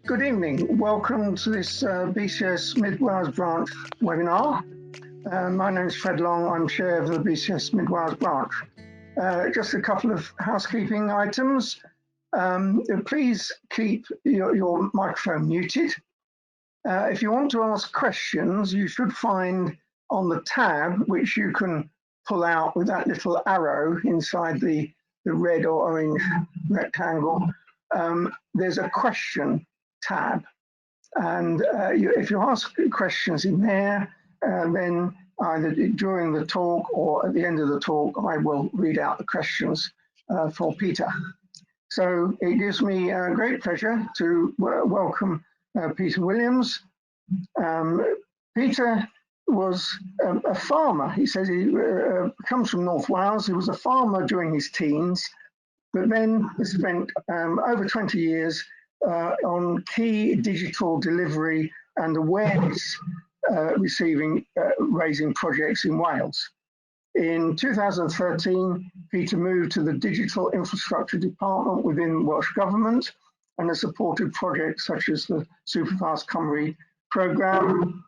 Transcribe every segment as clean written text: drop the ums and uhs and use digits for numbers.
Good evening. Welcome to this BCS Mid Wales branch webinar. My name is Fred Long. I'm chair of the BCS Mid Wales branch. Just a couple of housekeeping items. Please keep your microphone muted. If you want to ask questions, you should find on the tab, which you can pull out with that little arrow inside the red or orange rectangle, there's a question tab. And if you ask questions in there, then either during the talk or at the end of the talk, I will read out the questions for Peter. So it gives me great pleasure to welcome Peter Williams. Peter was a farmer. He says he comes from North Wales. He was a farmer during his teens, but then he spent over 20 years on key digital delivery and awareness raising projects in Wales. In 2013, Peter moved to the Digital Infrastructure Department within Welsh Government and has supported projects such as the Superfast Cymru Programme,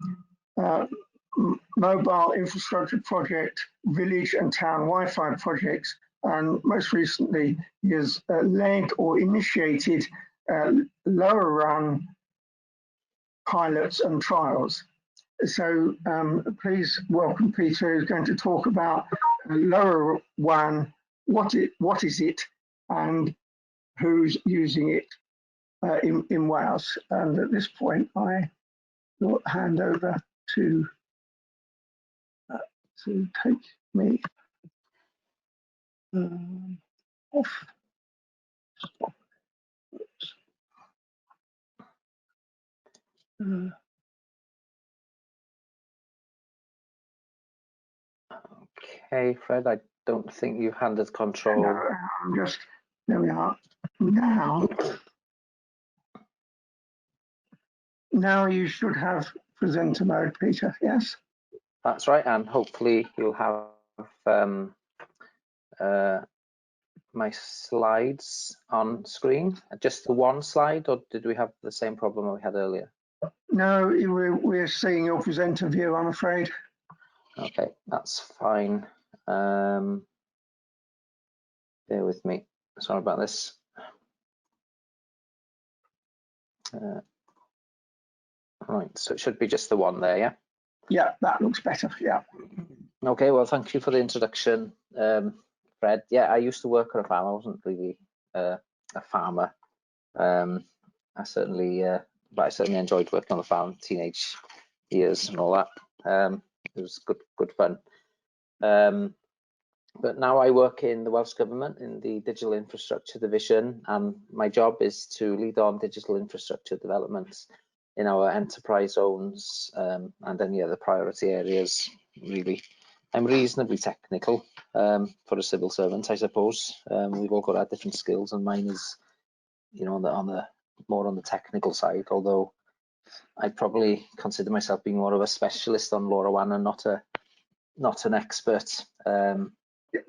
Mobile Infrastructure Project, Village and Town Wi-Fi Projects, and most recently he has led or initiated LoRaWAN pilots and trials. So please welcome Peter, who's going to talk about LoRaWAN, what is it, and who's using it in Wales. And at this point, I will hand over to take me off. Stop. Okay, Fred, I don't think you handed control. No, I'm just, there we are. Now you should have presenter mode, Peter, yes? That's right, and hopefully you'll have my slides on screen. Just the one slide, or did we have the same problem we had earlier? No, we're seeing your presenter view, I'm afraid. Okay, that's fine. Bear with me. Sorry about this. Right, so it should be just the one there, yeah? Yeah, that looks better, yeah. Okay, well, thank you for the introduction, Fred. Yeah, I used to work at a farm. I wasn't really a farmer. I certainly enjoyed working on the farm, teenage years and all that. It was good fun. But now I work in the Welsh Government in the Digital Infrastructure Division, and my job is to lead on digital infrastructure developments in our enterprise zones and any other priority areas, really. I'm reasonably technical for a civil servant, I suppose. We've all got our different skills, and mine is, you know, more on the technical side, although I probably consider myself being more of a specialist on LoRaWAN and not an expert.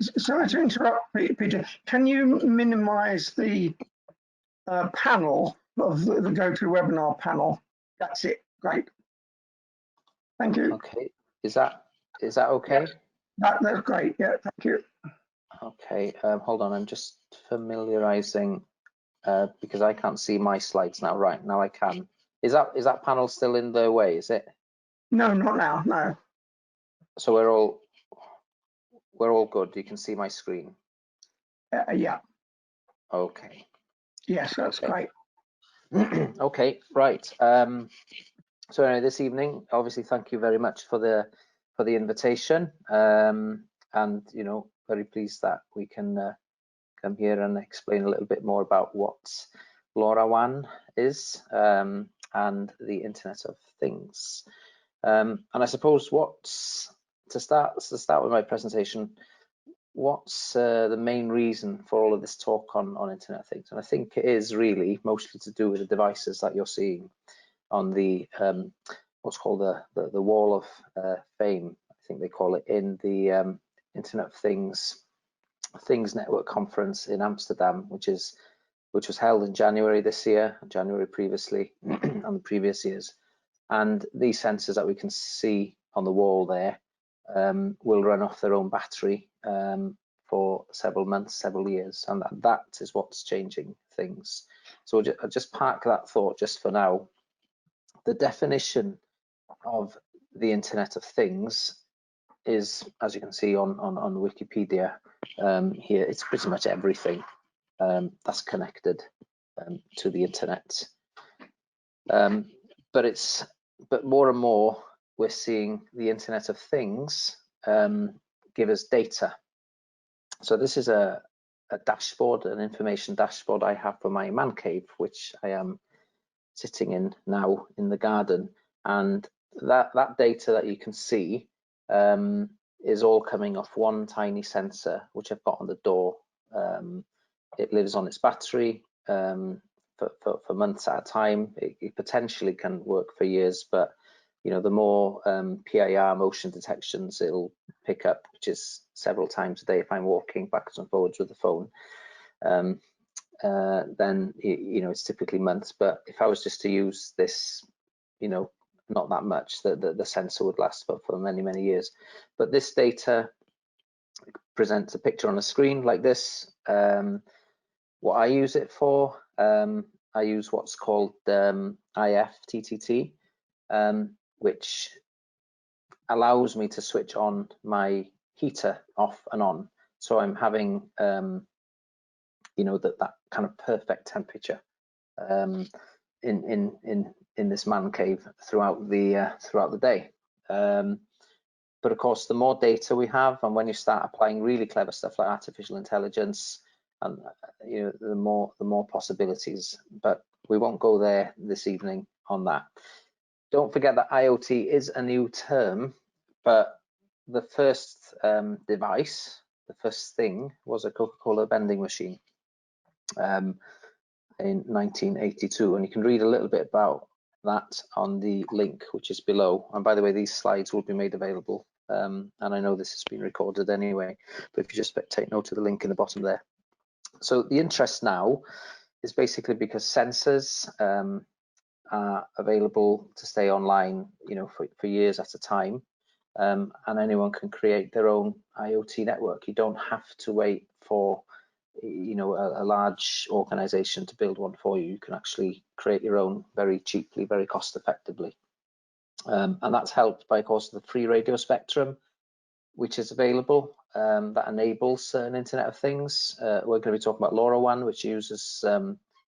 Sorry to interrupt, Peter. Can you minimize the panel of the GoToWebinar panel? That's it. Great. Thank you. Okay. Is that okay? Yeah. That's great. Yeah. Thank you. Okay. Hold on. I'm just familiarizing because I can't see my slides now. Right now I can. Is that panel still in the way? Is it? No, not now. No. So we're all good. You can see my screen. Yeah. Okay. Yes, that's okay. Great. Okay. Right. So anyway, this evening, obviously, thank you very much for the invitation, and you know, very pleased that we can come here and explain a little bit more about what LoRaWAN is and the Internet of Things. And I suppose to start with my presentation, what's the main reason for all of this talk on Internet of Things? And I think it is really mostly to do with the devices that you're seeing on the what's called the wall of fame, I think they call it, in the Internet of Things Network Conference in Amsterdam, which is which was held in January this year, January previously, and the previous years. And these sensors that we can see on the wall there will run off their own battery for several months, several years, and that is what's changing things. So I'll just park that thought just for now. The definition of the Internet of Things is, as you can see on Wikipedia here, it's pretty much everything that's connected to the Internet. But more and more we're seeing the Internet of Things give us data. So this is a dashboard, an information dashboard I have for my man cave, which I am sitting in now in the garden, and that data that you can see is all coming off one tiny sensor which I've got on the door. It lives on its battery for months at a time. It potentially can work for years, but you know, the more PIR motion detections it'll pick up, which is several times a day if I'm walking backwards and forwards with the phone, then you know, it's typically months. But if I was just to use this, you know, not that much, the sensor would last for many years. But this data presents a picture on a screen like this. What I use it for, I use what's called IFTTT, which allows me to switch on my heater off and on. So I'm having, you know, that kind of perfect temperature in this man cave throughout the day. But of course, the more data we have, and when you start applying really clever stuff like artificial intelligence, and you know, the more possibilities. But we won't go there this evening on that. Don't forget that IoT is a new term, but the first device, the first thing, was a Coca-Cola vending machine in 1982, and you can read a little bit about that on the link which is below. And by the way, these slides will be made available, and I know this has been recorded anyway, but if you just take note of the link in the bottom there. So the interest now is basically because sensors are available to stay online, you know, for years at a time, and anyone can create their own IoT network. You don't have to wait for, you know, a large organization to build one for you. You can actually create your own very cheaply, very cost effectively, and that's helped by, of course, the free radio spectrum which is available that enables an Internet of Things. We're going to be talking about LoRaWAN, which uses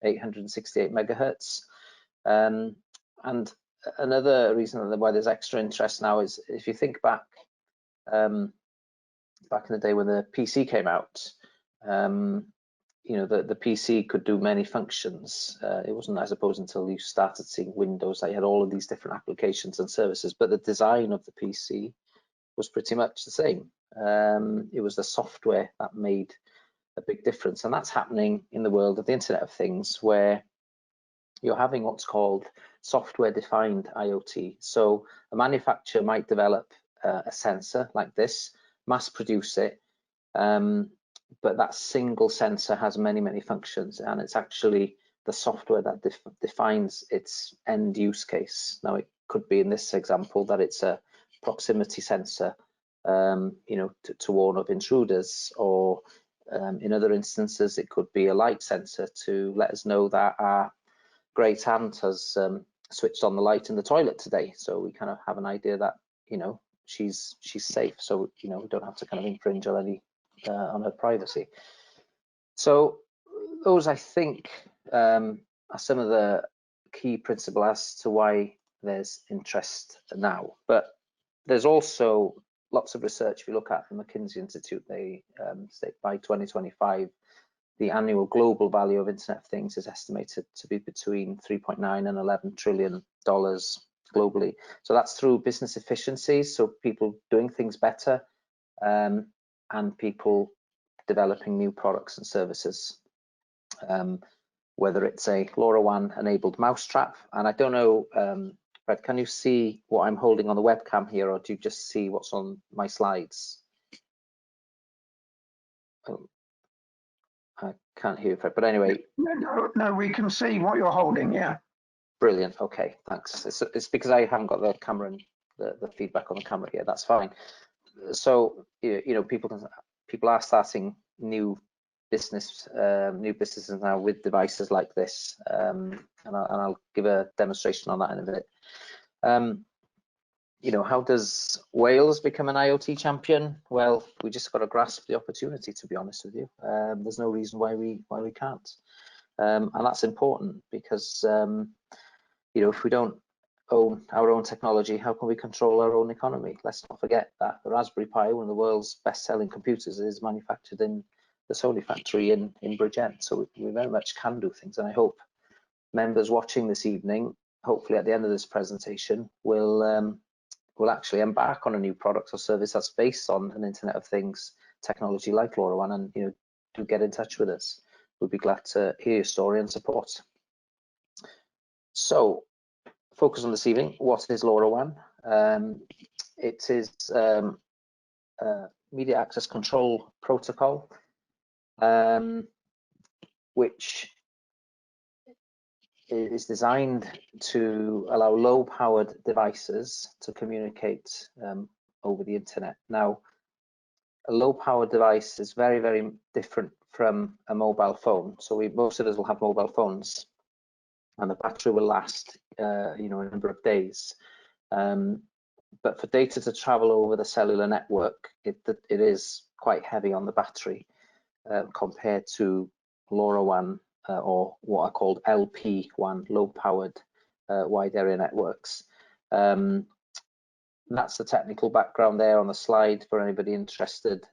868 megahertz. And another reason why there's extra interest now is if you think back in the day when the PC came out, you know, the PC could do many functions. It wasn't, I suppose, until you started seeing Windows that you had all of these different applications and services, but the design of the PC was pretty much the same. It was the software that made a big difference, and that's happening in the world of the Internet of Things, where you're having what's called software-defined IoT. So a manufacturer might develop a sensor like this, mass produce it, but that single sensor has many functions, and it's actually the software that defines its end use case. Now, it could be in this example that it's a proximity sensor, you know, to warn of intruders, or in other instances it could be a light sensor to let us know that our great aunt has switched on the light in the toilet today, so we kind of have an idea that, you know, she's safe, so you know, we don't have to kind of infringe on any on her privacy. So those, I think, are some of the key principles as to why there's interest now. But there's also lots of research. If you look at the McKinsey Institute, they state by 2025, the annual global value of Internet of Things is estimated to be between $3.9 and $11 trillion globally. So that's through business efficiencies, so people doing things better, and people developing new products and services. Whether it's a LoRaWAN enabled mousetrap, and I don't know, Fred, can you see what I'm holding on the webcam here, or do you just see what's on my slides? Oh. I can't hear you, Fred, but anyway. No, we can see what you're holding, yeah. Brilliant, okay, thanks. It's because I haven't got the camera and the feedback on the camera here, that's fine. So, you know, people are starting new businesses now with devices like this, and I'll give a demonstration on that in a minute. You know, how does Wales become an IoT champion? Well, we just got to grasp the opportunity, to be honest with you. There's no reason why we can't, and that's important because you know, if we don't own our own technology, how can we control our own economy? Let's not forget that the Raspberry Pi, one of the world's best-selling computers, is manufactured in the Sony factory in Bridgend. So we very much can do things, and I hope members watching this evening, hopefully at the end of this presentation, will actually embark on a new product or service that's based on an Internet of Things technology like LoRaWAN, and you know, do get in touch with us. We'd be glad to hear your story and support. So, focus on this evening. What is LoRaWAN? It is a media access control protocol, which is designed to allow low-powered devices to communicate over the internet. Now, a low-powered device is very, very different from a mobile phone. So most of us will have mobile phones, and the battery will last, you know, a number of days. But for data to travel over the cellular network, it is quite heavy on the battery compared to LoRaWAN or what are called LP-WAN, low-powered wide area networks. That's the technical background there on the slide for anybody interested.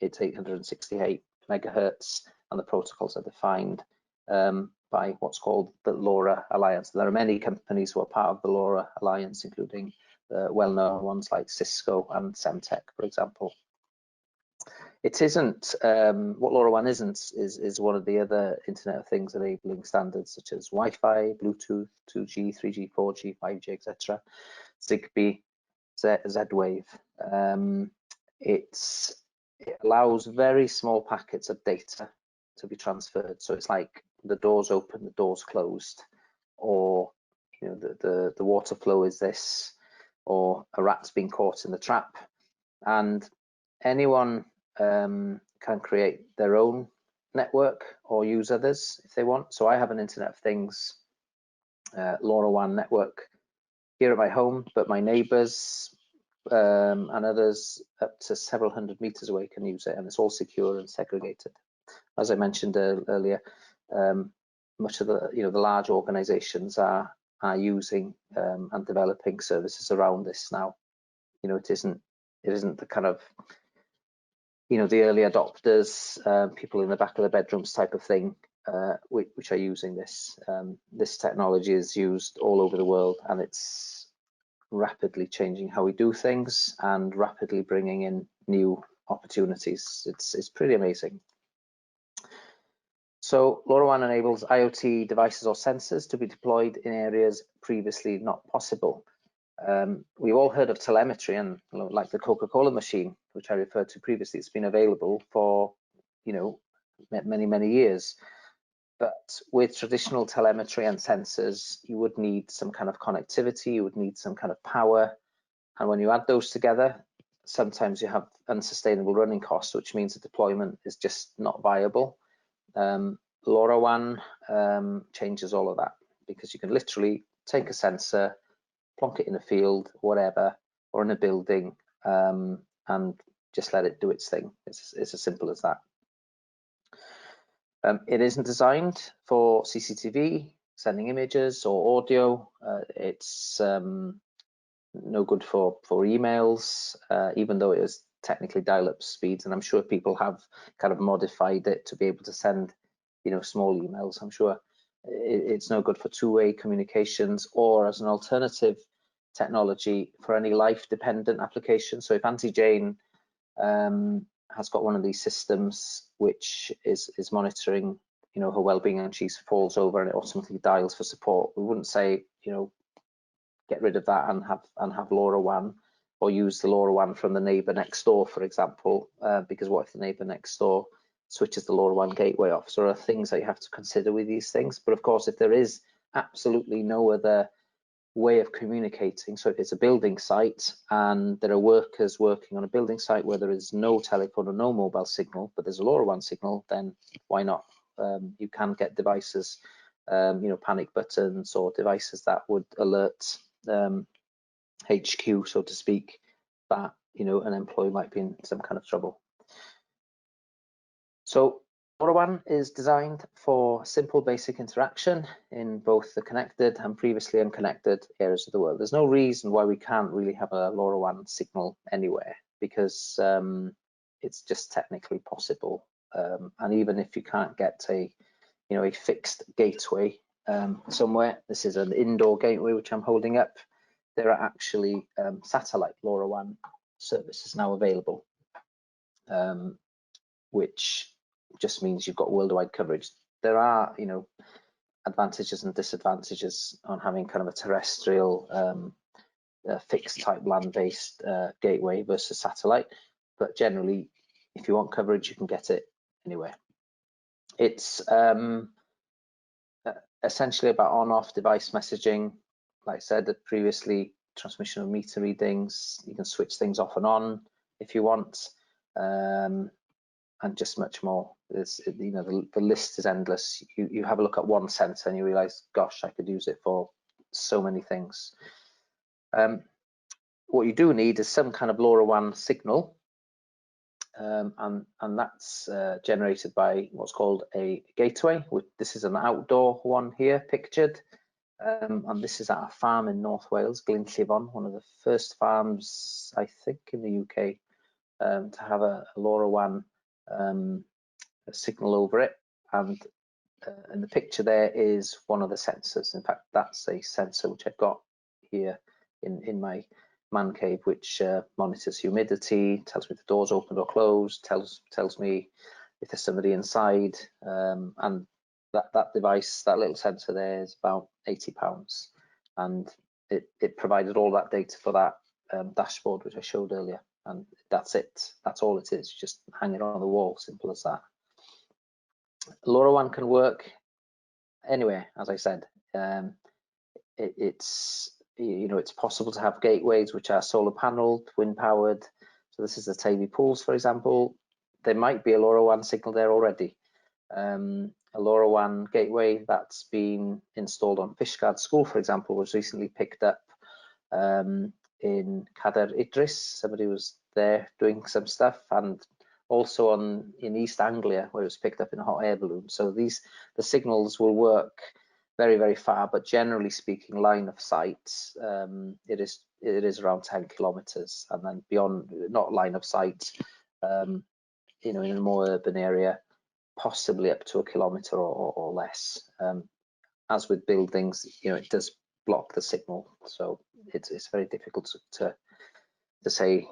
It's 868 megahertz, and the protocols are defined by what's called the LoRa Alliance. There are many companies who are part of the LoRa Alliance, including well-known ones like Cisco and Semtech, for example. It isn't, what LoRaWAN isn't is one of the other Internet of Things enabling standards such as Wi-Fi, Bluetooth, 2G, 3G, 4G, 5G, etc., Zigbee, Z-Wave. It allows very small packets of data to be transferred. So it's like the door's open, the door's closed, or you know, the water flow is this, or a rat's been caught in the trap, and anyone can create their own network or use others if they want. So I have an Internet of Things LoRaWAN network here at my home, but my neighbors and others up to several hundred meters away can use it, and it's all secure and segregated. As I mentioned earlier, much of the the large organizations are using and developing services around this now. You know, it isn't the kind of the early adopters, people in the back of the bedrooms type of thing, which are using this. This technology is used all over the world, and it's rapidly changing how we do things and rapidly bringing in new opportunities. It's pretty amazing. So LoRaWAN enables IoT devices or sensors to be deployed in areas previously not possible. We've all heard of telemetry, and like the Coca-Cola machine, which I referred to previously, it's been available for many years. But with traditional telemetry and sensors, you would need some kind of connectivity, you would need some kind of power, and when you add those together, sometimes you have unsustainable running costs, which means the deployment is just not viable. LoRaWAN changes all of that, because you can literally take a sensor, plonk it in a field, whatever, or in a building, and just let it do its thing. It's as simple as that. It isn't designed for CCTV, sending images, or audio. It's no good for emails, even though it is technically dial-up speeds, and I'm sure people have kind of modified it to be able to send small emails. I'm sure it's no good for two-way communications or as an alternative technology for any life-dependent application. So if Auntie Jane has got one of these systems which is monitoring her well-being, and she falls over and it automatically dials for support, we wouldn't say get rid of that and have LoRaWAN, or use the LoRaWAN from the neighbor next door, for example, because what if the neighbor next door switches the LoRaWAN gateway off. So there are things that you have to consider with these things. But of course, if there is absolutely no other way of communicating, so if it's a building site and there are workers working on a building site where there is no telephone or no mobile signal, but there's a LoRaWAN signal, then why not? You can get devices, panic buttons or devices that would alert HQ, so to speak, that an employee might be in some kind of trouble. So LoRaWAN is designed for simple basic interaction in both the connected and previously unconnected areas of the world. There's no reason why we can't really have a LoRaWAN signal anywhere, because it's just technically possible. And even if you can't get a fixed gateway somewhere, this is an indoor gateway which I'm holding up, there are actually satellite LoRaWAN services now available, which just means you've got worldwide coverage. There are, advantages and disadvantages on having kind of a terrestrial fixed type land-based gateway versus satellite, but generally, if you want coverage, you can get it anywhere. It's essentially about on-off device messaging. Like I said previously, transmission of meter readings. You can switch things off and on if you want. And just much more. The list is endless. You have a look at one sensor and you realize, gosh, I could use it for so many things. What you do need is some kind of LoRaWAN signal, and that's generated by what's called a gateway. This is an outdoor one here pictured, and this is at a farm in North Wales, Glynllifon, one of the first farms, I think, in the UK to have a LoRaWAN a signal over it, and in the picture there is one of the sensors. In fact, that's a sensor which I've got here in my man cave, which monitors humidity, tells me if the door's opened or closed, tells me if there's somebody inside, and that device, that little sensor there, is about £80, and it provided all that data for that dashboard which I showed earlier. And that's it. That's all it is. Just hang it on the wall. Simple as that. LoRaWAN can work anywhere, as I said. It's possible to have gateways which are solar paneled, wind powered. So this is the Tavy Pools, for example. There might be a LoRaWAN signal there already. A LoRaWAN gateway that's been installed on Fishguard School, for example, was recently picked up in Cadair Idris. Somebody was there doing some stuff, and also in East Anglia, where it was picked up in a hot air balloon. So the signals will work very, very far, but generally speaking, line of sight, it is around 10 kilometers, and then beyond, not line of sight, in a more urban area, possibly up to 1 kilometer or less. As with buildings, it does block the signal, so it's very difficult to say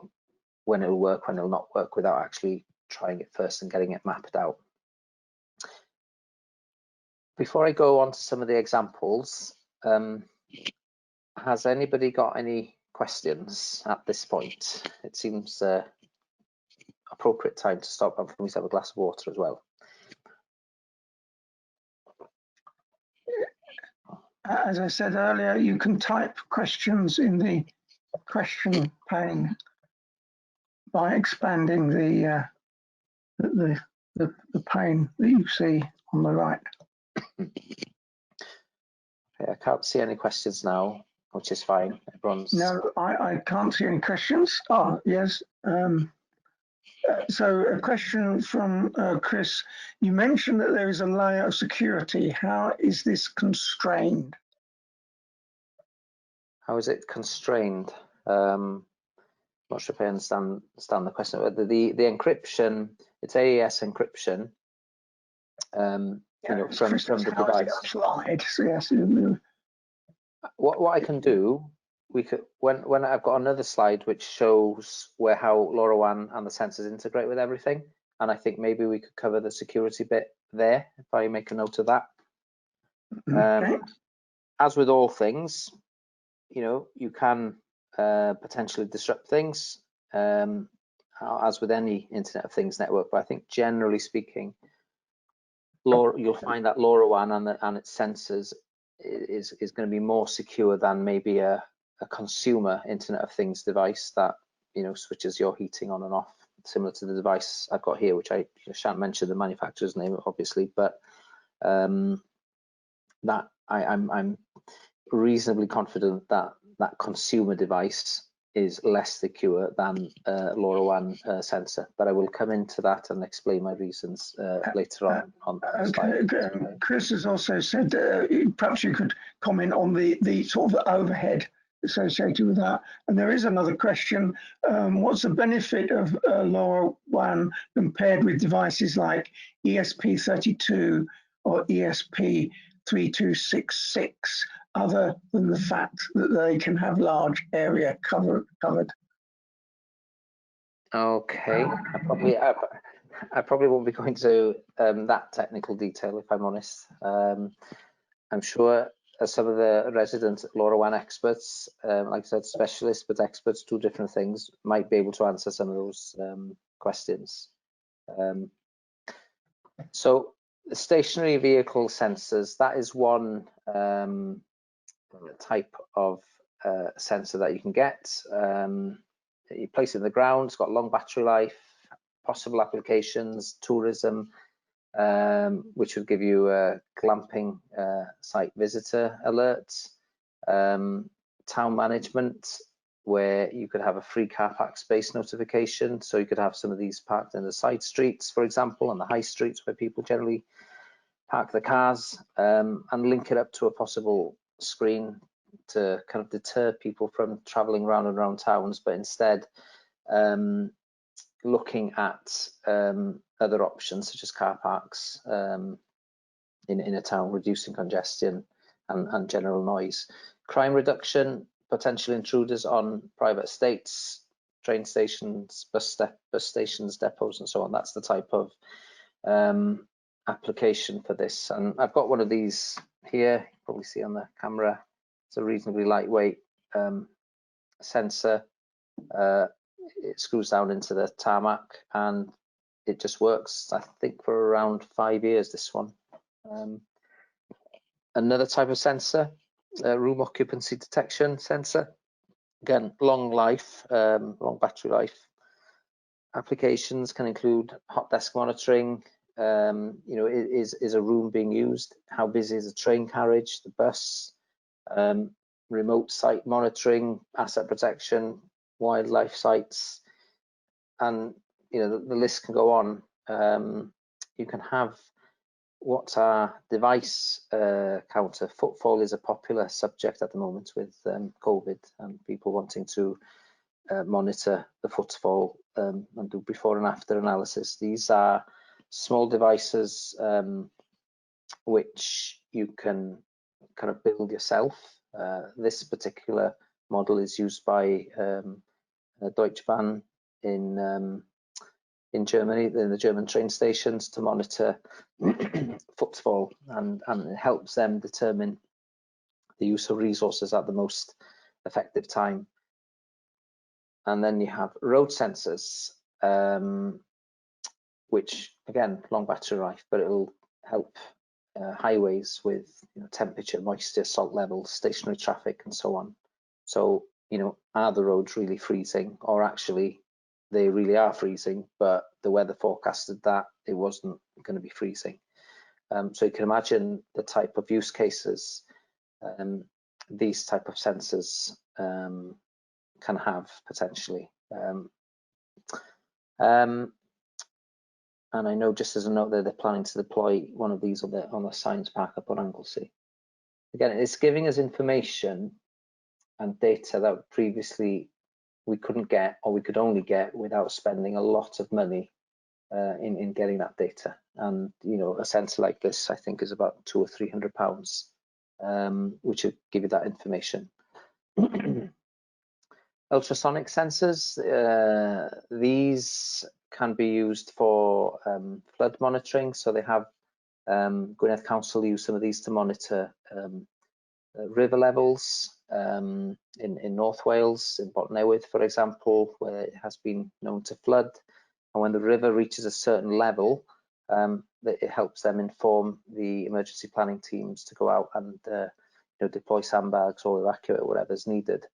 when it'll work, when it'll not work, without actually trying it first and getting it mapped out. Before I go on to some of the examples, has anybody got any questions at this point? It seems appropriate time to stop and for me to have a glass of water as well. As I said earlier, you can type questions in the question pane by expanding the pane that you see on the right. Okay, I can't see any questions now, which is fine. Everyone's... No, I can't see any questions. Oh, yes. So a question from Chris. You mentioned that there is a layer of security. How is this constrained? How is it constrained? Not sure if I understand the question. The encryption, it's AES encryption. From the device. Slide. So yes. What I can do, when I've got another slide which shows how LoRaWAN and the sensors integrate with everything, and I think maybe we could cover the security bit there if I make a note of that. Okay. As with all things, you can potentially disrupt things, and as with any Internet of Things network, but I think generally speaking, you'll find that LoRaWAN and its sensors is going to be more secure than maybe a consumer Internet of Things device that, you know, switches your heating on and off, similar to the device I've got here, which I shan't mention the manufacturer's name, obviously, but that I'm reasonably confident that that consumer device is less secure than LoRaWAN sensor, but I will come into that and explain my reasons later on the slide. Chris has also said perhaps you could comment on the sort of overhead associated with that. And there is another question: what's the benefit of LoRaWAN compared with devices like ESP32 or ESP3266, other than the fact that they can have large area covered? Okay, I probably won't be going to that technical detail, if I'm honest. I'm sure some of the resident LoRaWAN experts, like I said, specialists, but experts do different things, might be able to answer some of those questions. So the stationary vehicle sensors, that is one type of sensor that you can get. You place it in the ground, it's got long battery life, possible applications, tourism, which would give you a glamping site visitor alerts, town management, where you could have a free car park space notification. So you could have some of these parked in the side streets, for example, on the high streets where people generally park their cars, and link it up to a possible screen to kind of deter people from traveling around and around towns, but instead looking at other options such as car parks in a town, reducing congestion and general noise. Crime reduction, potential intruders on private estates, train stations, bus stations, depots, and so on. That's the type of application for this. And I've got one of these here, you can probably see on the camera. It's a reasonably lightweight sensor. It screws down into the tarmac and it just works, I think, for around 5 years, this one. Another type of sensor, room occupancy detection sensor. Again, long life, long battery life. Applications can include hot desk monitoring. You know, is a room being used? How busy is the train carriage, the bus? Remote site monitoring, asset protection, wildlife sites, and you know the list can go on. You can have what our device counter. Footfall is a popular subject at the moment with COVID and people wanting to monitor the footfall and do before and after analysis. These are small devices which you can kind of build yourself. This particular model is used by Deutsche Bahn in Germany, in the German train stations, to monitor footfall, and it helps them determine the use of resources at the most effective time. And then you have road sensors, which again, long battery life, but it'll help highways with temperature, moisture, salt levels, stationary traffic, and so on. So, you know, are the roads really freezing, or actually they really are freezing, but the weather forecasted that it wasn't going to be freezing. So you can imagine the type of use cases these type of sensors can have potentially. And I know, just as a note, they're planning to deploy one of these on the science park up on Anglesey. Again, it's giving us information and data that previously we couldn't get, or we could only get without spending a lot of money in getting that data. And you know, a sensor like this, I think, is about £200 or £300, which would give you that information. Ultrasonic sensors, these can be used for flood monitoring. So they have Gwynedd Council use some of these to monitor river levels in North Wales, in Botnewydd, for example, where it has been known to flood. And when the river reaches a certain level, it helps them inform the emergency planning teams to go out and deploy sandbags or evacuate whatever's needed.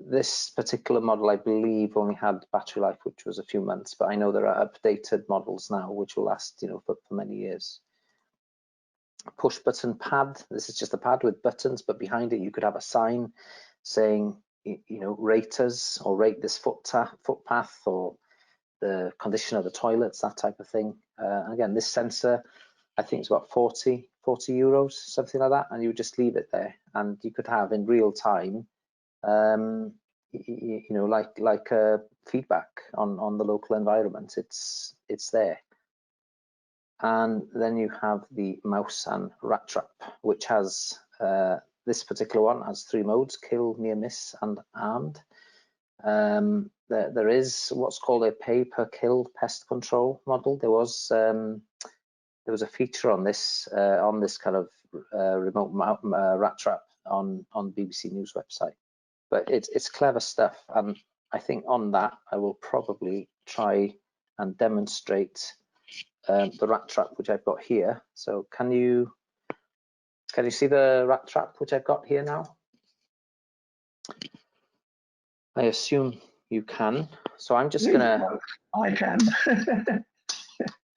This particular model, I believe, only had battery life, which was a few months, but I know there are updated models now which will last, for many years. Push button pad. This is just a pad with buttons, but behind it you could have a sign saying, rate us, or rate this footpath, or the condition of the toilets, that type of thing. Again, this sensor, I think it's about 40 euros, something like that, and you would just leave it there, and you could have in real time, like feedback on the local environment. It's there. And then you have the mouse and rat trap, which has this particular one has 3 modes: kill, near miss, and armed. There is what's called a pay per kill pest control model. There was a feature on this kind of remote rat trap on BBC News website, but it's clever stuff, and I think on that I will probably try and demonstrate the rat trap which I've got here. So can you see the rat trap which I've got here now? I assume you can. So I'm just gonna. I can.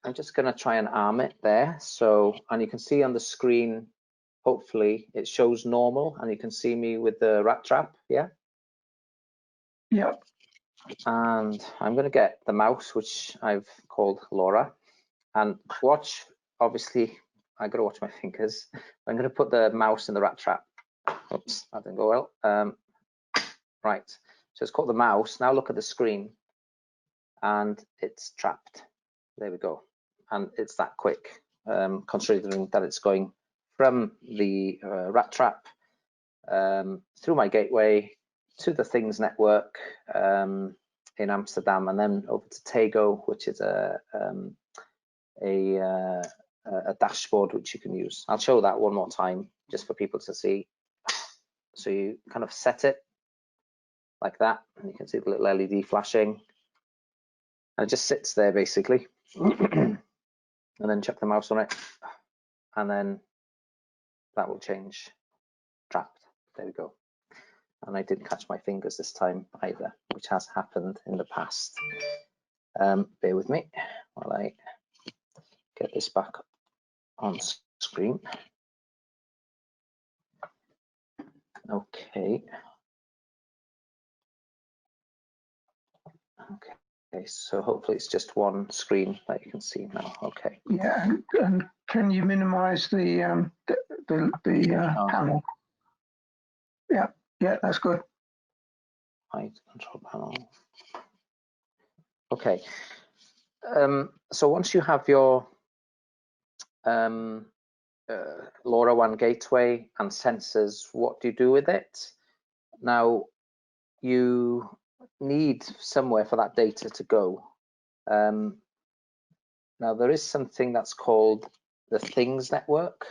I'm just gonna try and arm it there. So, and you can see on the screen, hopefully it shows normal, and you can see me with the rat trap. Yeah. Yep. And I'm gonna get the mouse, which I've called Laura, and watch. Obviously, I gotta watch my fingers. I'm gonna put the mouse in the rat trap. Oops, that didn't go well. Right. So it's called the mouse. Now look at the screen, and it's trapped. There we go. And it's that quick, considering that it's going from the rat trap through my gateway to the Things network in Amsterdam, and then over to Tego, which is a dashboard which you can use. I'll show that one more time just for people to see. So you kind of set it like that, and you can see the little LED flashing, and it just sits there basically. And then chuck the mouse on it, and then that will change. Trapped. There we go. And I didn't catch my fingers this time either, which has happened in the past. Bear with me while I get this back on screen. Okay. Okay, so hopefully it's just one screen that you can see now. Okay. Yeah, and can you minimize the panel? Yeah, that's good. Hide control panel. Okay. So once you have your LoRaWAN gateway and sensors, what do you do with it? Now, you need somewhere for that data to go. Now, there is something that's called the Things network,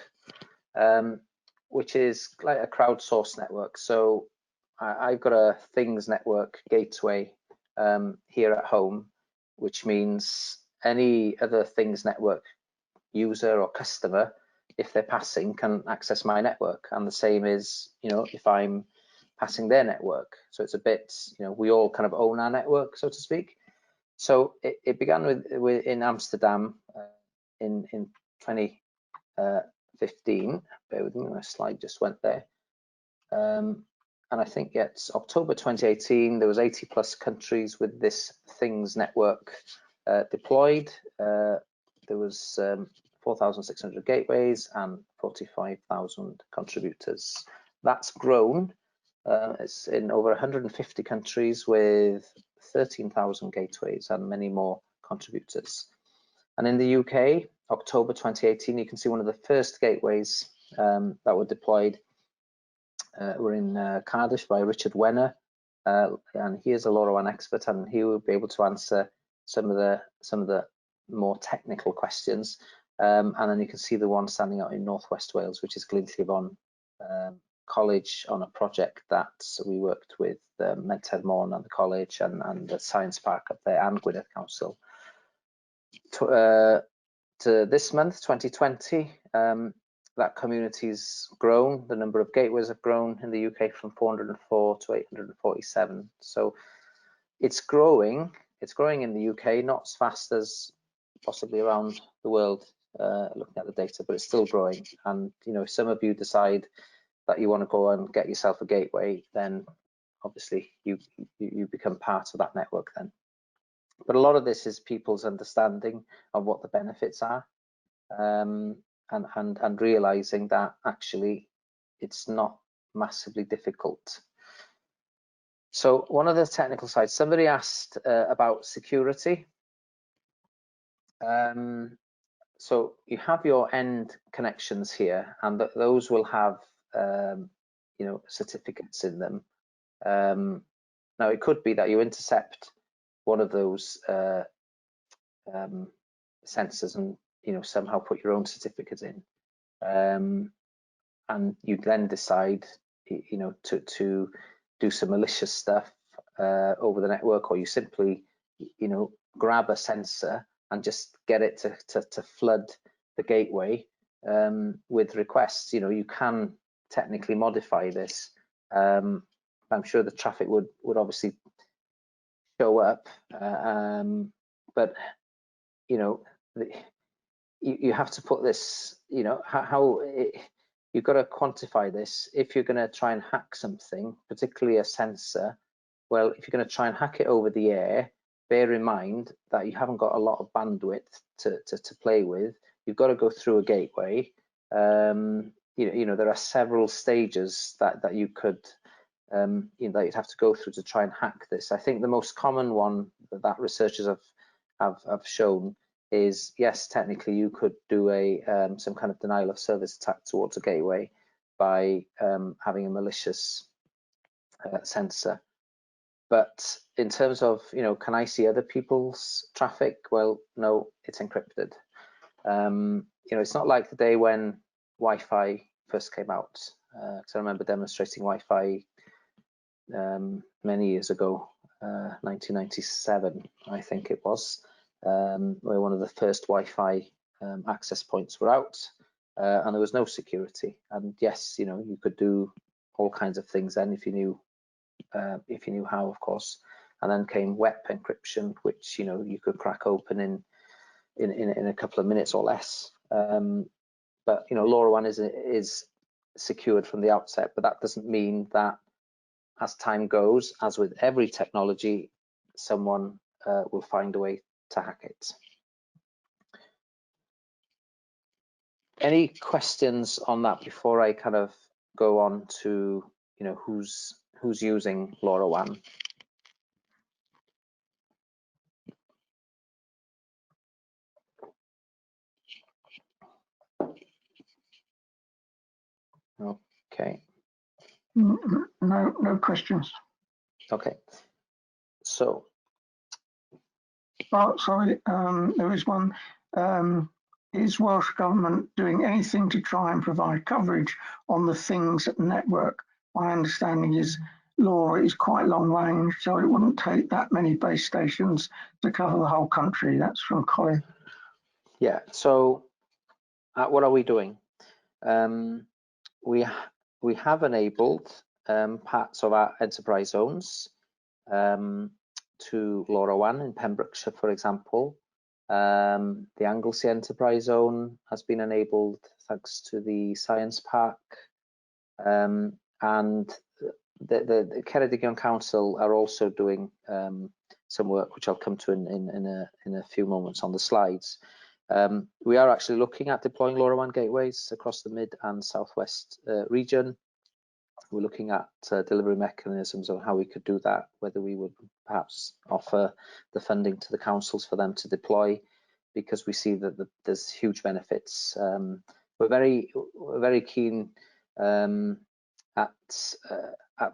which is like a crowdsourced network. So I've got a Things network gateway here at home, which means any other Things network user or customer, if they're passing, can access my network. And the same is, if I'm passing their network. So it's a bit, we all kind of own our network, so to speak. So it began with in Amsterdam in 2015. Bear with me, my slide just went there. And I think it's October 2018. There was 80 plus countries with this Things network deployed. There was 4,600 gateways and 45,000 contributors. That's grown. It's in over 150 countries with 13,000 gateways and many more contributors. And in the UK, October 2018, you can see one of the first gateways that were deployed were in Cardiff by Richard Wenner, and he is a LoRaWAN expert, and he will be able to answer some of the more technical questions. And then you can see the one standing out in Northwest Wales, which is Glynllifon College, on a project that we worked with Mented Môn and the college and the science park up there and Gwynedd Council. To this month, 2020, that community's grown. The number of gateways have grown in the UK from 404 to 847. So it's growing. It's growing in the UK, not as fast as possibly around the world, looking at the data, but it's still growing. And if some of you decide that you want to go and get yourself a gateway, then obviously you become part of that network then. But a lot of this is people's understanding of what the benefits are, and realizing that actually it's not massively difficult. So one of the technical sides, somebody asked about security. So you have your end connections here, and those will have certificates in them. Now it could be that you intercept one of those sensors and somehow put your own certificate in, and you then decide to do some malicious stuff over the network, or you simply grab a sensor and just get it to flood the gateway with requests. You can technically modify this. I'm sure the traffic would obviously show up, but you have to put this, you've got to quantify this. If you're going to try and hack something, particularly a sensor, well, if you're going to try and hack it over the air, bear in mind that you haven't got a lot of bandwidth to play with. You've got to go through a gateway. There are several stages that you could that you'd have to go through to try and hack this. I think the most common one that researchers have shown is, yes, technically you could do some kind of denial of service attack towards a gateway by having a malicious sensor. But in terms of, can I see other people's traffic? Well, no, it's encrypted. It's not like the day when Wi-Fi first came out. Because I remember demonstrating Wi-Fi many years ago, 1997, I think it was, where one of the first Wi-Fi access points were out, and there was no security. And yes, you could do all kinds of things then if you knew how, of course. And then came web encryption, which you could crack open in a couple of minutes or less. But LoRaWAN is secured from the outset, but that doesn't mean that as time goes, as with every technology, someone will find a way to hack it. Any questions on that before I kind of go on to who's using LoRaWAN? Okay. No questions. Okay. So. Oh, sorry. There is one. Is Welsh Government doing anything to try and provide coverage on the things network? My understanding is LoRa is quite long range, so it wouldn't take that many base stations to cover the whole country. That's from Colin. Yeah. So, what are we doing? We have enabled parts of our enterprise zones to LoRaWAN in Pembrokeshire, for example. The Anglesey Enterprise Zone has been enabled thanks to the Science Park, and the Ceredigion Council are also doing some work, which I'll come to in a few moments on the slides. We are actually looking at deploying LoRaWAN gateways across the mid and southwest region. We're looking at delivery mechanisms on how we could do that, whether we would perhaps offer the funding to the councils for them to deploy, because we see that there's huge benefits. We're very keen at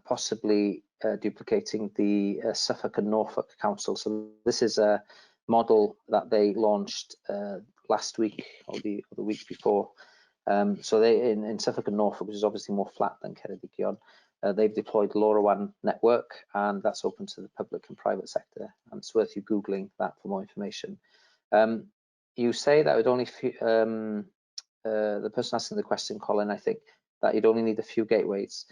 possibly duplicating the Suffolk and Norfolk Council. So this is a model that they launched last week or the week before. So they in Suffolk and Norfolk, which is obviously more flat than Ceredigion, they've deployed LoRaWAN network, and that's open to the public and private sector. And it's worth you Googling that for more information. You say that would only the person asking the question, Colin, I think that you'd only need a few gateways.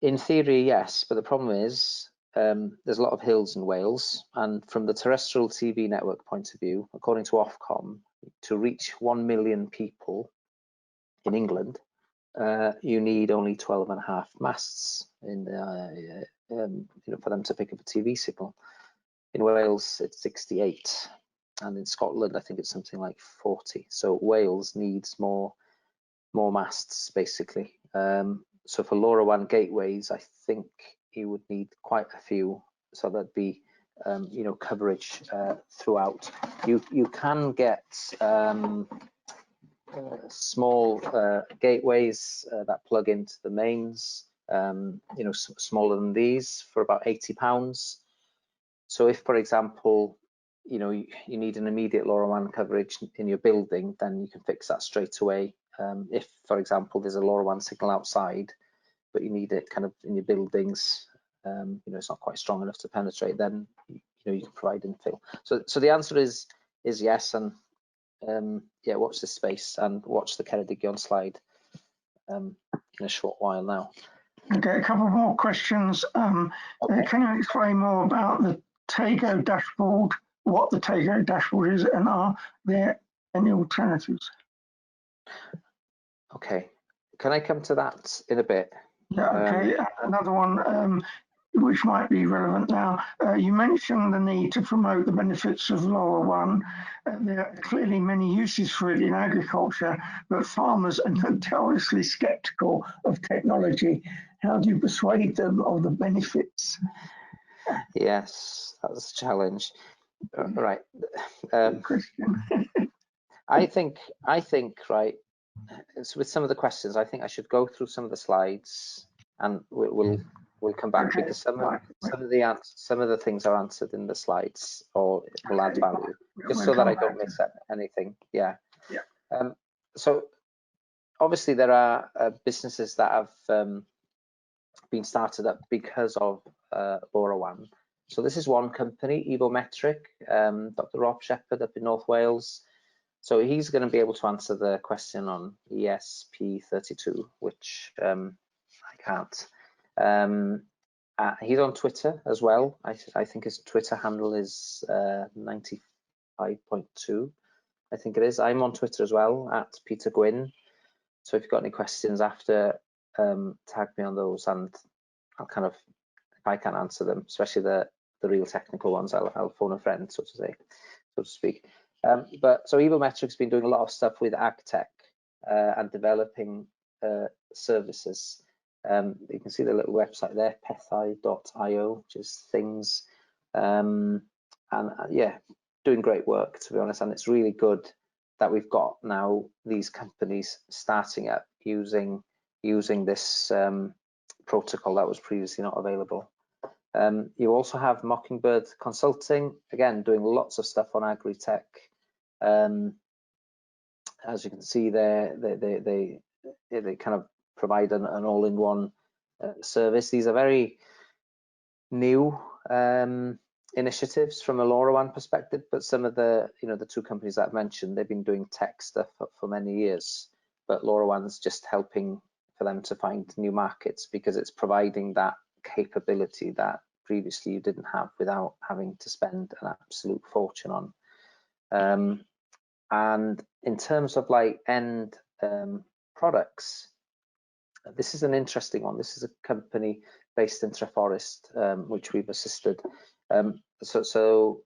In theory, yes, but the problem is there's a lot of hills in Wales, and from the terrestrial TV network point of view, according to Ofcom, to reach 1 million people in England, you need only 12.5 masts in for them to pick up a TV signal. In Wales, it's 68, and in Scotland, I think it's something like 40. So Wales needs more masts, basically. So for LoRaWAN gateways, I think you would need quite a few, so that'd be coverage throughout. You can get small gateways that plug into the mains, smaller than these, for about £80. So if, for example, you need an immediate LoRaWAN coverage in your building, then you can fix that straight away. If, for example, there's a LoRaWAN signal outside, but you need it kind of in your buildings, it's not quite strong enough to penetrate, then you can provide infill. So the answer is yes, and yeah, watch this space and watch the Ceredigion slide in a short while now. Okay, a couple more questions. Okay. Can you explain more about the Tego dashboard, what the Tego dashboard is, and are there any alternatives? Okay, can I come to that in a bit? Yeah, okay. Another one which might be relevant now. You mentioned the need to promote the benefits of LoRaWAN. There are clearly many uses for it in agriculture, but farmers are notoriously skeptical of technology. How do you persuade them of the benefits? Yes, that's a challenge. Right. Question. I think right. So with some of the questions, I think I should go through some of the slides, and we'll come back, because some of the things are answered in the slides, or will add value, just so that I don't miss anything. Yeah. So obviously there are businesses that have been started up because of LoRaWAN. So this is one company, Evometric, Dr. Rob Shepherd up in North Wales. So he's going to be able to answer the question on ESP32, which I can't. He's on Twitter as well. I think his Twitter handle is 95.2, I think it is. I'm on Twitter as well, at Peter Gwynn. So if you've got any questions after, tag me on those, and I'll kind of, if I can't answer them, especially the real technical ones, I'll phone a friend, so to speak. But so Evometric's been doing a lot of stuff with agtech and developing services. You can see the little website there, pethai.io, which is things, and yeah, doing great work, to be honest. And it's really good that we've got now these companies starting up using this protocol that was previously not available. You also have Mockingbird Consulting, again, doing lots of stuff on agri-tech. As you can see there, they kind of provide an all-in-one service. These are very new initiatives from a LoRaWAN perspective, but some of the the two companies that I've mentioned, they've been doing tech stuff for many years, but LoRaWAN's just helping for them to find new markets, because it's providing that capability that previously you didn't have without having to spend an absolute fortune on. And in terms of like end products, this is an interesting one. This is a company based in Treforest, which we've assisted. So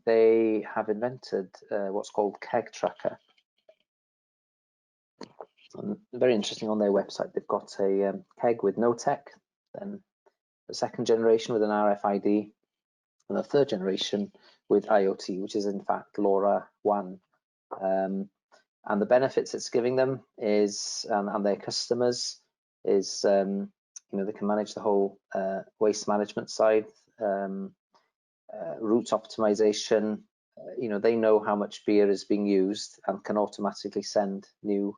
they have invented what's called Keg Tracker. And very interesting, on their website, they've got a keg with no tech, then the second generation with an RFID, and the third generation with IoT, which is in fact LoRaWAN. And the benefits it's giving them is, and their customers, is they can manage the whole waste management side, route optimization, they know how much beer is being used and can automatically send new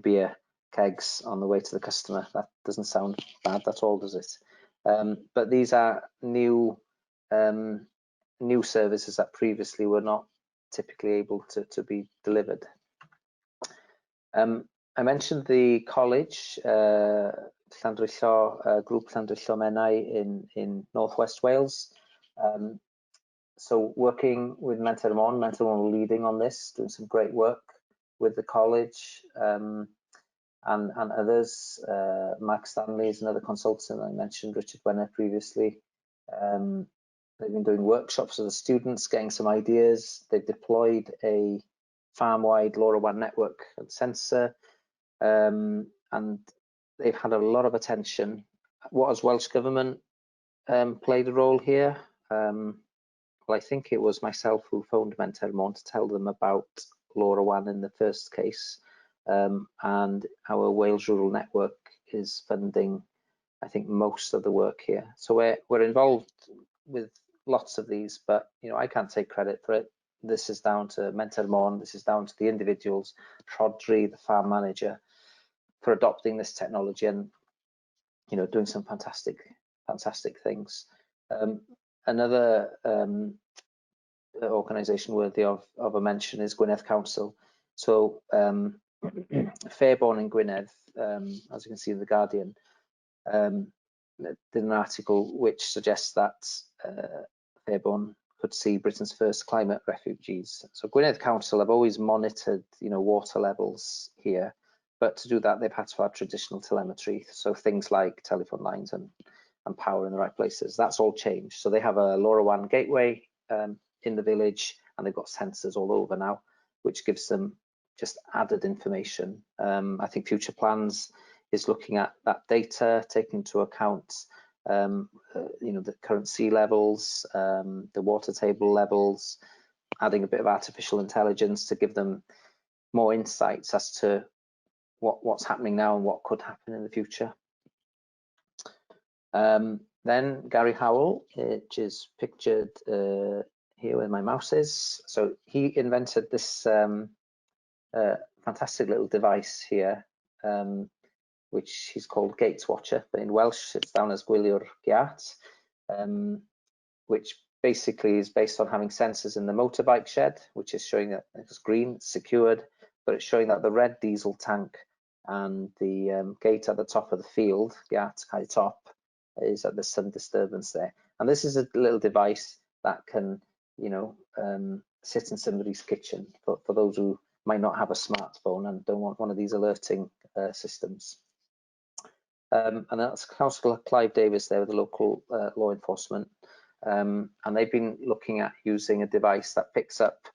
beer kegs on the way to the customer. That doesn't sound bad at all, does it? But these are new services that previously were not typically able to be delivered. I mentioned the college, Grŵp Llandrillo Menai in Northwest Wales. So working with Menter Mon leading on this, doing some great work with the college and others. Mark Stanley is another consultant. I mentioned Richard Wenner previously. They've been doing workshops with the students, getting some ideas. They've deployed a farm-wide LoRaWAN network and sensor, and they've had a lot of attention. What has Welsh Government played a role here? Well, I think it was myself who phoned Menter Mon to tell them about LoRaWAN in the first case, and our Wales Rural Network is funding, I think, most of the work here. So we're involved with lots of these, but I can't take credit for it. This is down to Menter Mon, this is down to the individuals, Rhodri, the farm manager, for adopting this technology and doing some fantastic things. Another organisation worthy of a mention is Gwynedd Council. So Fairborn in Gwynedd, as you can see in the Guardian, did an article which suggests that Fairborn could see Britain's first climate refugees. So Gwynedd Council have always monitored, water levels here, but to do that they've had to have traditional telemetry, so things like telephone lines and power in the right places. That's all changed. So they have a LoRaWAN gateway in the village, and they've got sensors all over now, which gives them just added information. I think future plans is looking at that data, taking into account the current sea levels, the water table levels, adding a bit of artificial intelligence to give them more insights as to what's happening now and what could happen in the future. Then Gary Howell, which is pictured here where my mouse is. So he invented this fantastic little device here, which he's called Gates Watcher, but in Welsh it's down as Gwylio'r Giat, which basically is based on having sensors in the motorbike shed, which is showing that it's green, it's secured, but it's showing that the red diesel tank and the gate at the top of the field, Giat high top, is that there's some disturbance there. And this is a little device that can, sit in somebody's kitchen for those who might not have a smartphone and don't want one of these alerting systems. And that's Councillor Clive Davis there with the local law enforcement. And they've been looking at using a device that picks up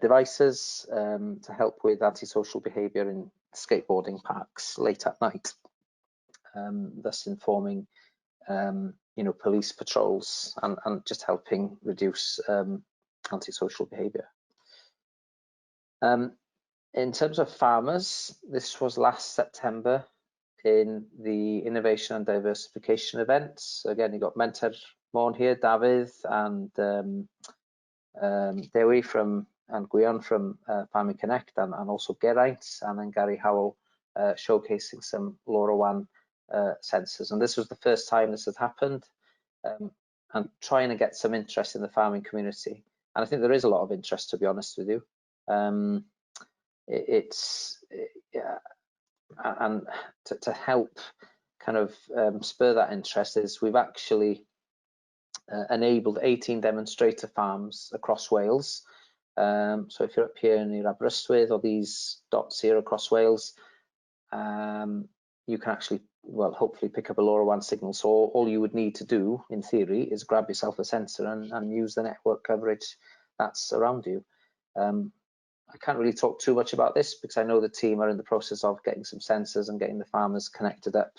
devices to help with antisocial behaviour in skateboarding parks late at night, thus informing police patrols and just helping reduce antisocial behaviour. In terms of farmers, this was last September in the Innovation and Diversification events. Again, you got Menter Mon here, David, and Dewi and Gwion from Farming Connect, and also Geraint, and then Gary Howell showcasing some LoRaWAN sensors. And this was the first time this had happened, and trying to get some interest in the farming community. And I think there is a lot of interest, to be honest with you. And to help kind of spur that interest is we've actually enabled 18 demonstrator farms across Wales. So if you're up here near Aberystwyth or these dots here across Wales, you can actually, well, hopefully pick up a LoRaWAN signal. So all you would need to do, in theory, is grab yourself a sensor and use the network coverage that's around you. I can't really talk too much about this because I know the team are in the process of getting some sensors and getting the farmers connected up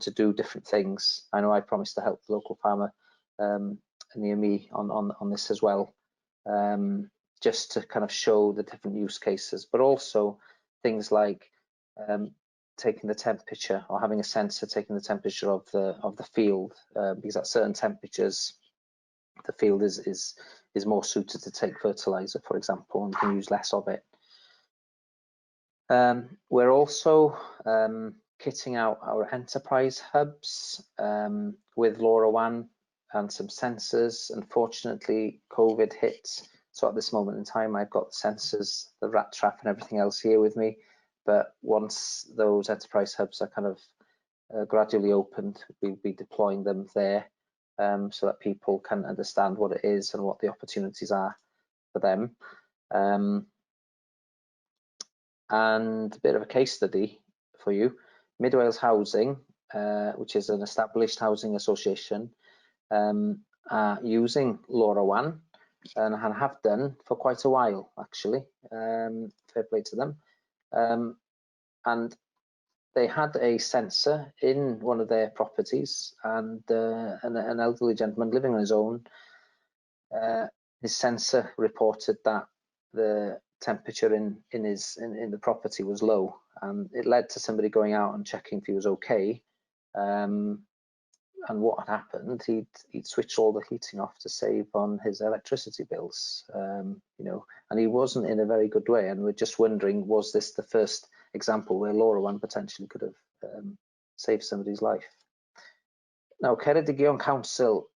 to do different things. I know I promised to help the local farmer near me on this as well, just to kind of show the different use cases, but also things like taking the temperature, or having a sensor taking the temperature of the field, because at certain temperatures the field is more suited to take fertilizer, for example, and can use less of it. We're also kitting out our enterprise hubs with LoRaWAN and some sensors. Unfortunately, COVID hit, so at this moment in time, I've got the sensors, the rat trap and everything else here with me. But once those enterprise hubs are kind of gradually opened, we'll be deploying them there so that people can understand what it is and what the opportunities are for them. And a bit of a case study for you. Mid Wales Housing, which is an established housing association, are using LoRaWAN and have done for quite a while, actually. Fair play to them. And they had a sensor in one of their properties, and an elderly gentleman living on his own, his sensor reported that the temperature in the property was low, and it led to somebody going out and checking if he was okay. And what had happened, he'd switched all the heating off to save on his electricity bills, you know, and he wasn't in a very good way. And we're just wondering, was this the first example where LoRaWAN potentially could have saved somebody's life? Now, Ceredigion Council,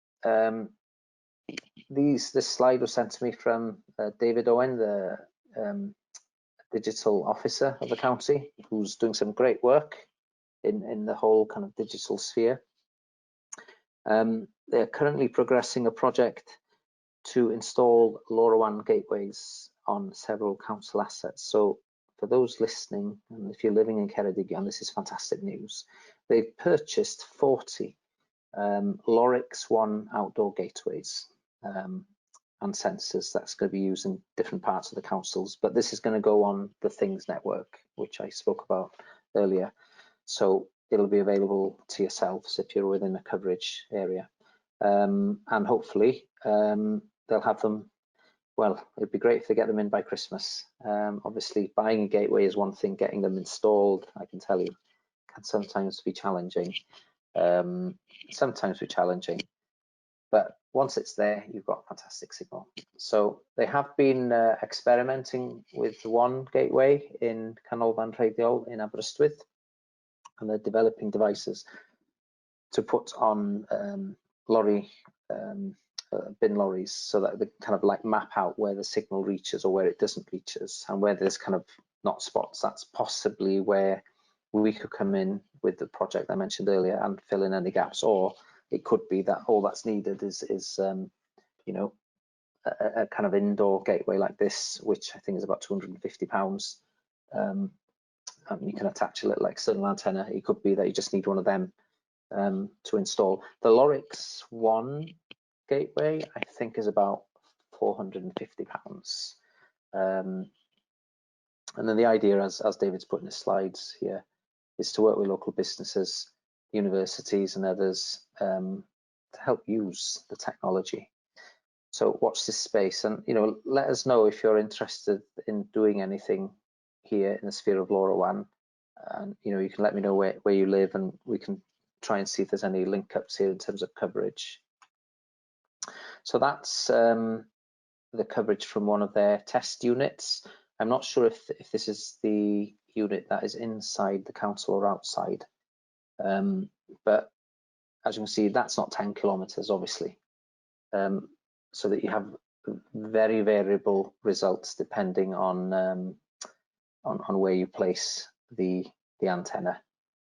this slide was sent to me from David Owen, the digital officer of the county, who's doing some great work in the whole kind of digital sphere. They're currently progressing a project to install LoRaWAN gateways on several council assets. So for those listening, and if you're living in Ceredigion, this is fantastic news. They've purchased 40 LoRaWAN 1 outdoor gateways and sensors that's going to be used in different parts of the councils, but this is going to go on the Things network, which I spoke about earlier. So it'll be available to yourselves if you're within a coverage area, and hopefully they'll have them. Well, it'd be great if they get them in by Christmas. Obviously, buying a gateway is one thing; getting them installed, I can tell you, can sometimes be challenging. But once it's there, you've got fantastic signal. So they have been experimenting with one gateway in Canolfan Rheidiol in Aberystwyth, and they're developing devices to put on bin lorries, so that they kind of like map out where the signal reaches or where it doesn't reaches, and where there's kind of not spots. That's possibly where we could come in with the project I mentioned earlier and fill in any gaps, or it could be that all that's needed is you know, a kind of indoor gateway like this, which I think is about £250. And you can attach a little external antenna. It could be that you just need one of them to install. The LoRaWAN 1 gateway, I think, is about £450. And then the idea, as David's put in his slides here, is to work with local businesses, universities and others to help use the technology. So watch this space, and you know, let us know if you're interested in doing anything here in the sphere of LoRaWAN. And you know, you can let me know where you live, and we can try and see if there's any link ups here in terms of coverage. So that's the coverage from one of their test units. I'm not sure if this is the unit that is inside the council or outside, but as you can see, that's not 10 kilometers, obviously, so that you have very variable results depending on where you place the antenna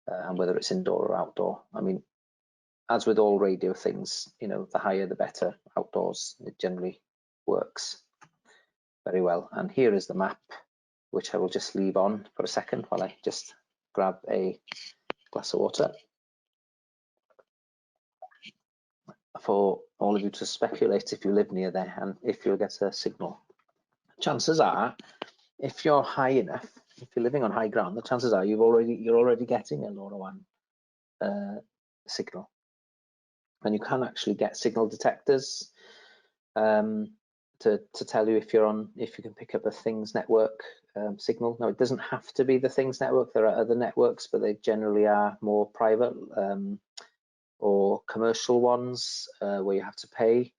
and whether it's indoor or outdoor. I mean, as with all radio things, you know, the higher the better outdoors. It generally works very well. And here is the map, which I will just leave on for a second while I just grab a glass of water. For all of you to speculate if you live near there and if you'll get a signal. Chances are, if you're high enough, if you're living on high ground, the chances are you're already getting a LoRaWAN signal. And you can actually get signal detectors to tell you if you can pick up a Things network signal. Now, it doesn't have to be the Things network. There are other networks, but they generally are more private or commercial ones where you have to pay.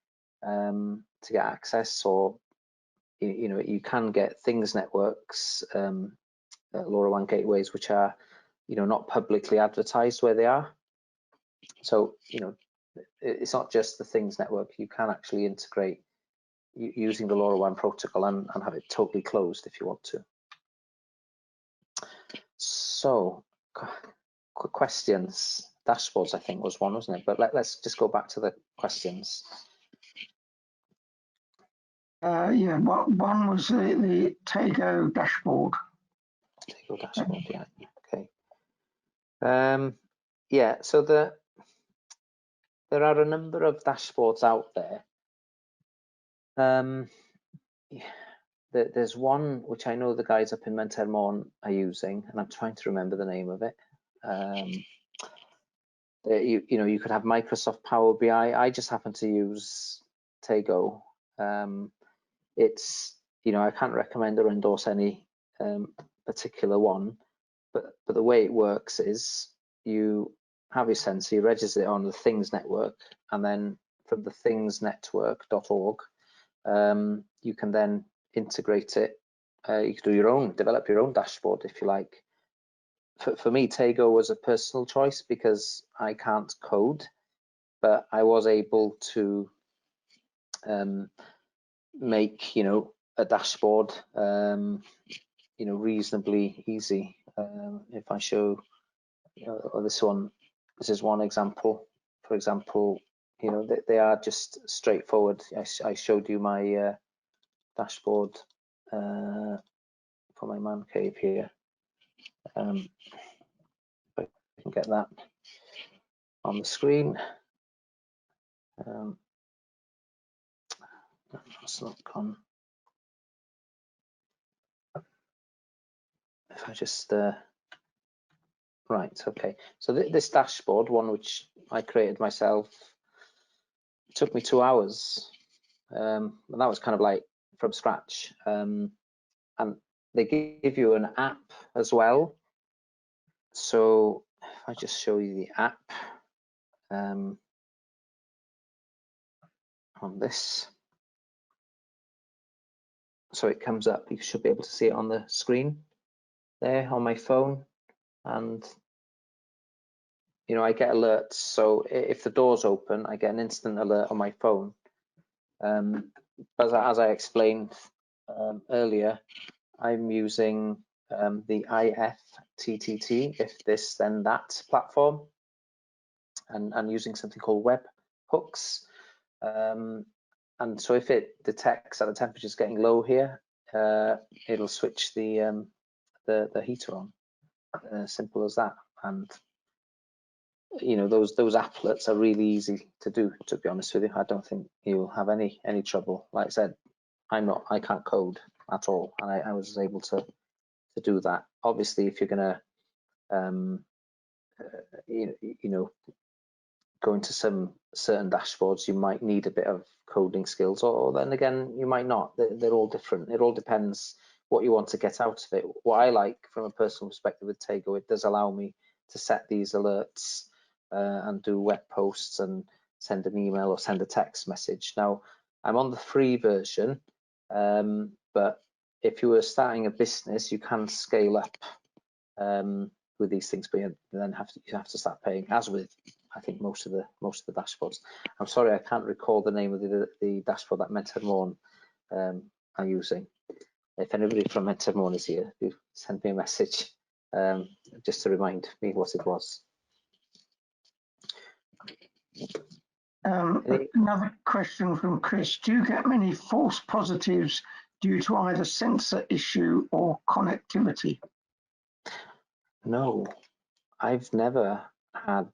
to get access, or you can get things networks, LoRaWAN gateways, which are not publicly advertised where they are. So it's not just the things network. You can actually integrate using the LoRaWAN protocol and have it totally closed if you want to. So, quick questions. Dashboards, I think, was one, wasn't it? But let's just go back to the questions. Yeah, one was the Tego dashboard. Tego dashboard, yeah. Okay. Yeah, so there are a number of dashboards out there. There's one which I know the guys up in Mentermon are using, and I'm trying to remember the name of it. You could have Microsoft Power BI. I just happen to use Tego. It's I can't recommend or endorse any particular one, but the way it works is you have your sensor, you register it on the Things network, and then from the thingsnetwork.org, you can then integrate it. You can develop your own dashboard if you like. For me, Tego was a personal choice because I can't code, but I was able to make a dashboard reasonably easy. If I show this is one example. For example, they are just straightforward. I showed you my dashboard for my man cave here. If I can get that on the screen. That's not gone. If I just right, okay. So this dashboard, one which I created myself, took me 2 hours, and that was kind of like from scratch. And they give you an app as well. So if I just show you the app on this, so it comes up. You should be able to see it on the screen there on my phone, and I get alerts. So if the door's open, I get an instant alert on my phone. As I explained earlier, I'm using the IFTTT, if this then that platform, and using something called web hooks. And so if it detects that the temperature is getting low here, it'll switch the heater on. Simple as that. And those applets are really easy to do, to be honest with you. I don't think you'll have any trouble. Like I said, I can't code at all, and I was able to do that. Obviously, if you're gonna go into some certain dashboards, you might need a bit of coding skills, or then again you might not. They're all different. It all depends what you want to get out of it. What I like from a personal perspective with Tego, it does allow me to set these alerts and do web posts and send an email or send a text message. Now, I'm on the free version, but if you were starting a business, you can scale up with these things, but you have to start paying, as with I think most of the dashboards. I'm sorry, I can't recall the name of the dashboard that Mentermon are using. If anybody from Mentermon is here, send me a message just to remind me what it was. Another question from Chris. Do you get many false positives due to either sensor issue or connectivity? No, I've never had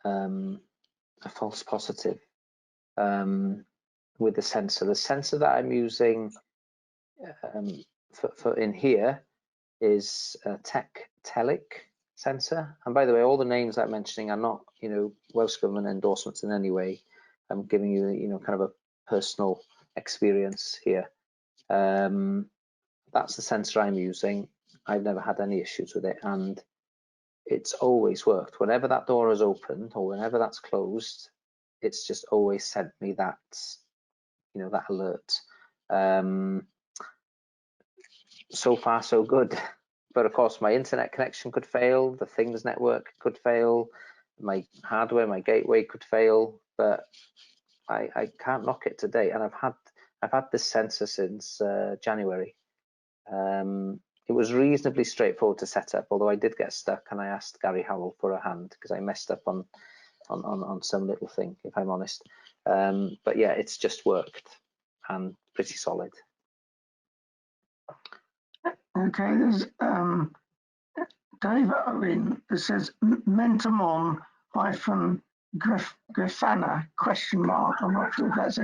a false positive with the sensor. The sensor that I'm using for in here is a Telic sensor. And by the way, all the names I'm mentioning are not, Welsh Government endorsements in any way. I'm giving you, kind of a personal experience here. That's the sensor I'm using. I've never had any issues with it, and it's always worked. Whenever that door is opened or whenever that's closed, it's just always sent me that that alert. So far so good, but of course my internet connection could fail, the Things network could fail, my hardware, my gateway could fail, but I can't knock it to date. And I've had this sensor since January. It was reasonably straightforward to set up, although I did get stuck, and I asked Gary Howell for a hand because I messed up on some little thing, if I'm honest. But yeah, it's just worked and pretty solid. Okay, there's Dave Owen that says Mentamon Grafana ? I'm not sure if that's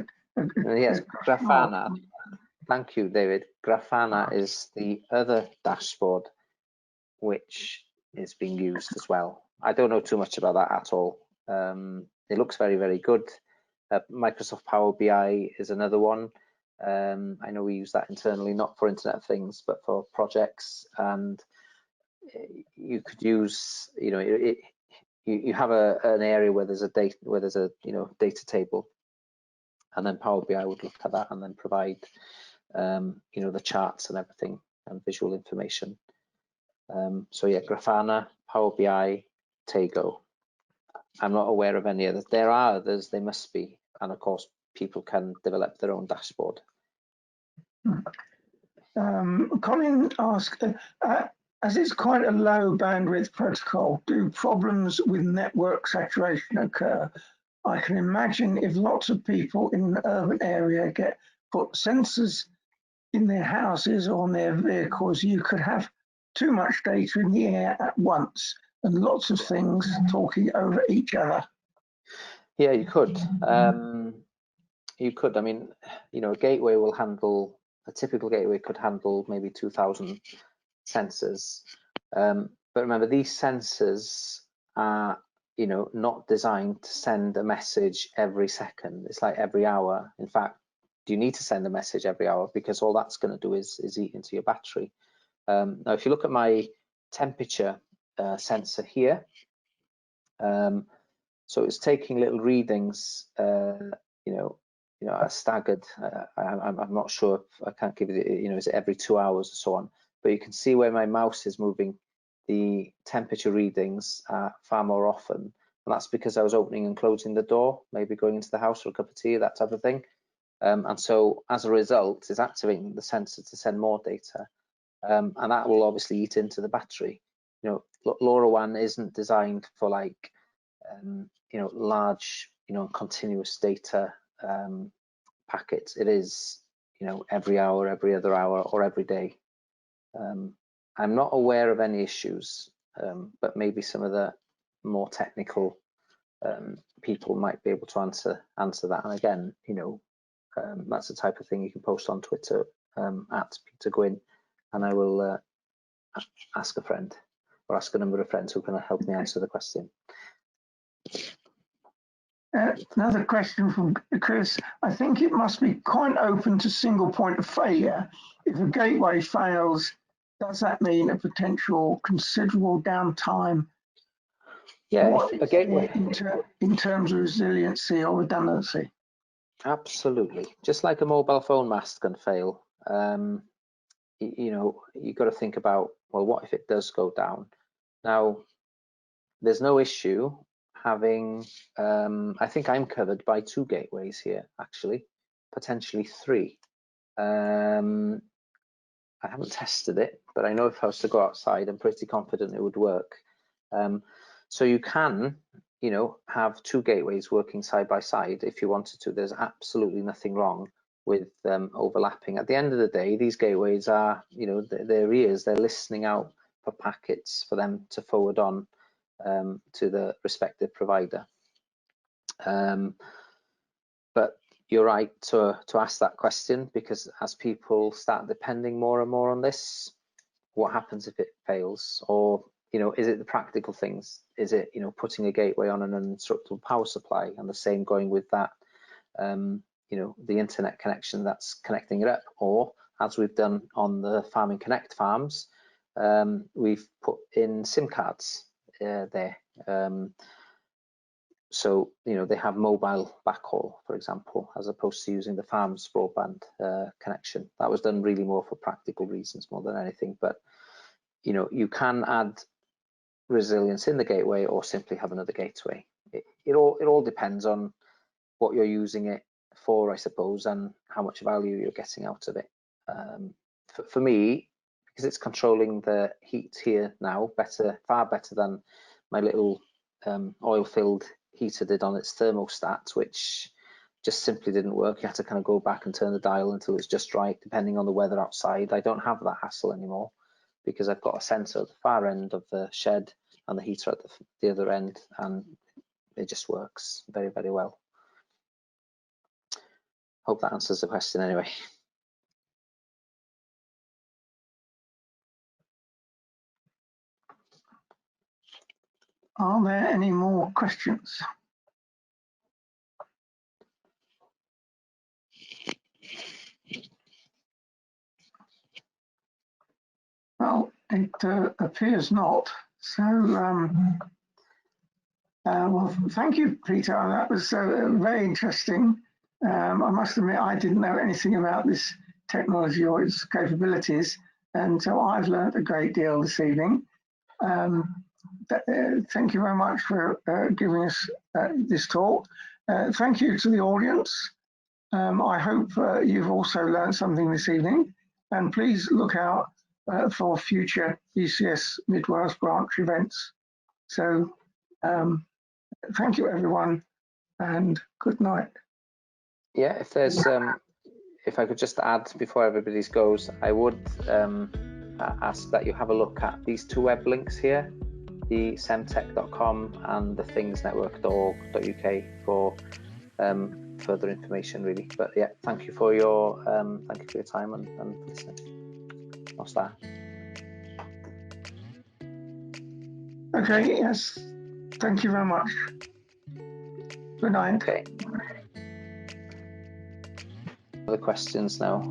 Yes, Grafana. Thank you, David. Grafana is the other dashboard which is being used as well. I don't know too much about that at all. It looks very, very good. Microsoft Power BI is another one. I know we use that internally, not for Internet of Things, but for projects. And you could use, you have an area where there's a data table, and then Power BI would look at that and then provide the charts and everything and visual information. So yeah, Grafana, Power BI, Tego. I'm not aware of any others. There are others, they must be, and of course people can develop their own dashboard. Colin asked, as it's quite a low bandwidth protocol, do problems with network saturation occur? I can imagine if lots of people in an urban area put sensors in their houses or on their vehicles, you could have too much data in the air at once and lots of things talking over each other. Yeah, you could. You could. I mean, a gateway will handle, a typical gateway could handle maybe 2,000 sensors. But remember, these sensors are, not designed to send a message every second. It's like every hour. In fact, do you need to send a message every hour? Because all that's going to do is eat into your battery. Now, if you look at my temperature sensor here, so it's taking little readings, staggered. I'm not sure. I can't give you, is it every 2 hours or so on? But you can see where my mouse is moving the temperature readings far more often. And that's because I was opening and closing the door, maybe going into the house for a cup of tea, that type of thing. And so as a result, it's activating the sensor to send more data. And that will obviously eat into the battery. LoRaWAN isn't designed for like, large, continuous data packets. It is, every hour, every other hour, or every day. I'm not aware of any issues, but maybe some of the more technical people might be able to answer that. And again, that's the type of thing you can post on Twitter at Peter Gwynn, and I will ask a friend or ask a number of friends who can help me answer the question. Another question from Chris. I think it must be quite open to single point of failure. If a gateway fails, does that mean a potential considerable downtime? Yeah, a gateway in terms of resiliency or redundancy. Absolutely, just like a mobile phone mast can fail. You've got to think about, well, what if it does go down? Now, there's no issue having, I think I'm covered by 2 gateways here, actually, potentially 3. I haven't tested it, but I know if I was to go outside, I'm pretty confident it would work. So you can, have 2 gateways working side by side if you wanted to. There's absolutely nothing wrong with them overlapping. At the end of the day, these gateways are, their ears, they're listening out for packets for them to forward on to the respective provider. But you're right to ask that question, because as people start depending more and more on this, what happens if it fails? Or, is it the practical things? Is it, putting a gateway on an uninterruptible power supply, and the same going with that, the internet connection that's connecting it up? Or, as we've done on the Farming Connect farms, we've put in SIM cards there. So, you know, they have mobile backhaul, for example, as opposed to using the farm's broadband connection. That was done really more for practical reasons more than anything. But, you know, you can add resilience in the gateway or simply have another gateway. It all depends on what you're using it for, I suppose, and how much value you're getting out of it. For me, because it's controlling the heat here now far better than my little oil-filled heater did on its thermostat, which just simply didn't work. You had to kind of go back and turn the dial until it's just right, depending on the weather outside. I don't have that hassle anymore because I've got a sensor at the far end of the shed and the heater at the other end, and it just works very, very well. Hope that answers the question anyway. Are there any more questions? Well, it appears not. So, well, thank you, Peter. That was very interesting. I must admit, I didn't know anything about this technology or its capabilities, and so I've learned a great deal this evening. Thank you very much for giving us this talk. Thank you to the audience. I hope you've also learned something this evening, and please look out for future BCS Mid Wales branch events. So thank you, everyone, and good night. Yeah, if there's if I could just add before everybody goes, I would ask that you have a look at these two web links here, the semtech.com and the thingsnetwork.org.uk for further information, really. But yeah, thank you for your time and listening. I'll start. Okay, yes, thank you very much. Good night. Okay. Other questions now?